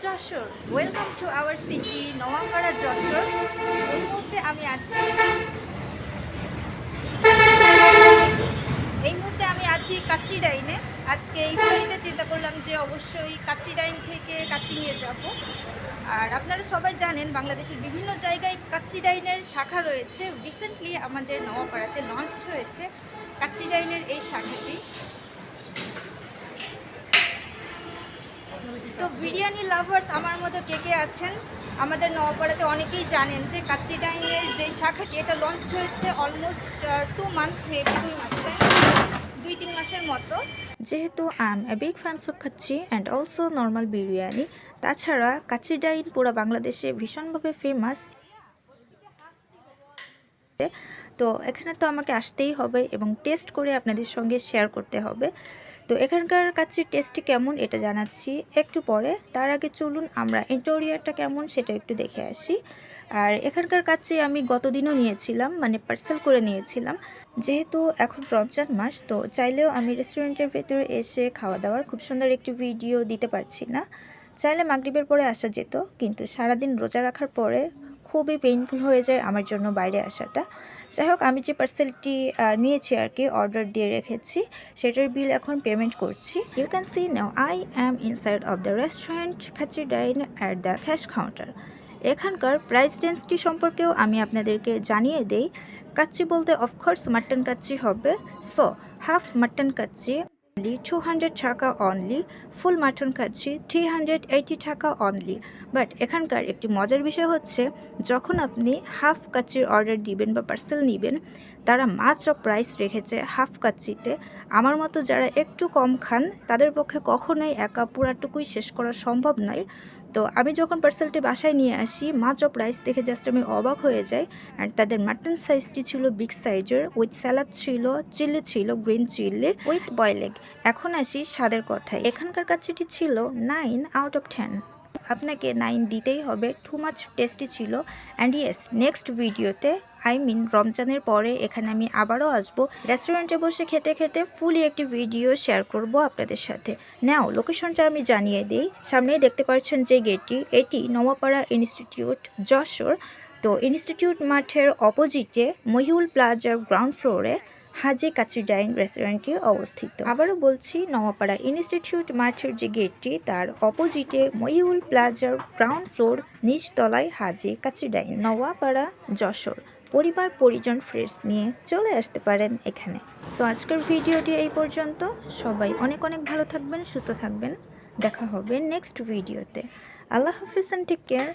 Jessore, welcome to our city Noapara Jessore. এই মুহূর্তে আমি আছি কাচ্চি ডাইনে। আজকে এই বাড়িতে চিন্তা করলাম যে অবশ্যই কাচ্চি ডাইন থেকে কাচ্চি নিয়ে যাব। আর আপনারা সবাই জানেন বাংলাদেশের বিভিন্ন জায়গায় কাচ্চি ডাইনের শাখা রয়েছে। রিসেন্টলি আমাদের নওয়াপাড়াতে লঞ্চ হয়েছে কাচ্চি ডাইনের এই শাখাটি। তো বিরিয়ানি লাভার্স আমার মতো কে কে আছেন? আমাদের নওয়াপাড়াতে অনেকেই জানেন যে কাচ্চি ডাইনের যে শাখাটি এটা লঞ্চ হয়েছে অলমোস্ট 2 মান্থস, মেবি 2-3 মাসের মতো। যেহেতু I M a big fans of kacchi and also normal biryani, তাছাড়া কাচ্চি ডাইন পুরো বাংলাদেশে ভীষণভাবে ফেমাস। তো এখানে তো আমাকে আসতেই হবে এবং টেস্ট করে আপনাদের সঙ্গে শেয়ার করতে হবে। তো এখানকার কাচ্চির টেস্টটি কেমন এটা জানাচ্ছি একটু পরে। তার আগে চলুন আমরা ইন্টেরিয়রটা কেমন সেটা একটু দেখে আসি। আর এখানকার কাচ্চি আমি গতদিনও নিয়েছিলাম, মানে পার্সেল করে নিয়েছিলাম। যেহেতু এখন রমজান মাস, তো চাইলেও আমি রেস্টুরেন্টের ভেতরে এসে খাওয়া দাওয়ার খুব সুন্দর একটি ভিডিও দিতে পারছি না। চাইলে মাগরিবের পরে আসা যেত, কিন্তু সারাদিন রোজা রাখার পরে খুবই পেইনফুল হয়ে যায় আমার জন্য বাইরে আসাটা। যাই হোক, আমি যে পার্সেলটি নিয়েছি আর কি, অর্ডার দিয়ে রেখেছি, সেটার বিল এখন পেমেন্ট করছি। You can see now I am inside of the restaurant Kacchi Dine at the cash counter. এখানকার প্রাইস রেঞ্জটি সম্পর্কেও আমি আপনাদেরকে জানিয়ে দেই। কাচ্চি বলতে অফকোর্স মাটন কাচ্চি হবে। সো হাফ মাটন কাচ্চি 200 টাকা অনলি, ফুল মাটন কাচ্চি 380 টাকা অনলি। বাট এখানকার একটি মজার বিষয় হচ্ছে, যখন আপনি হাফ কাচ্চির অর্ডার দিবেন বা পার্সেল নেবেন, তারা মাছ অফ প্রাইস রেখেছে হাফ কাচ্চিতে। আমার মতো যারা একটু কম খান তাদের পক্ষে কখনোই একা পুরাটুকুই শেষ করা সম্ভব নয়। তো আমি যখন পার্সেলটি বাসায় নিয়ে আসি, মাছ অফ প্রাইস দেখে জাস্ট আমি অবাক হয়ে যাই। অ্যান্ড তাদের মাটন সাইজটি ছিল বিগ সাইজের, উইথ স্যালাড ছিল, চিলি ছিল, green chilli with boil egg. এখন আসি স্বাদের কথায়। এখানকার কাচ্চিটি ছিল 9 আউট অফ 10। আপনাকে 9 দিতেই হবে, টু মাচ টেস্টি ছিল। অ্যান্ড ইয়েস, নেক্সট ভিডিওতে রমজানের পরে এখানে আমি আবারও আসবো। রেস্টুরেন্টে বসে খেতে খেতে ফুলি একটি ভিডিও শেয়ার করব আপনাদের সাথে। নাও লোকেশনটা আমি জানিয়ে দিই। সামনেই দেখতে পাচ্ছেন যে গেটটি, এটি নওয়াপাড়া ইনস্টিটিউট যশোর। তো ইনস্টিটিউট মাঠের অপোজিটে মহিউল প্লাজার গ্রাউন্ড ফ্লোরে হাজি কাচ্চি ডাইন রেস্টুরেন্টটি অবস্থিত। আবারও বলছি, নওয়াপাড়া ইনস্টিটিউট মাঠের যে গেটটি তার অপোজিটে মহিউল প্লাজার গ্রাউন্ড ফ্লোর, নিচতলায় হাজি কাচ্চি ডাইন, নওয়াপাড়া যশোর। পরিবার পরিজন ফ্রেন্ডস নিয়ে চলে আসতে পারেন এখানে। সো আজকের ভিডিওটি এই পর্যন্ত। সবাই অনেক অনেক ভালো থাকবেন, সুস্থ থাকবেন। দেখা হবে নেক্সট ভিডিওতে। আল্লাহ হাফিজ এন্ড টেক কেয়ার।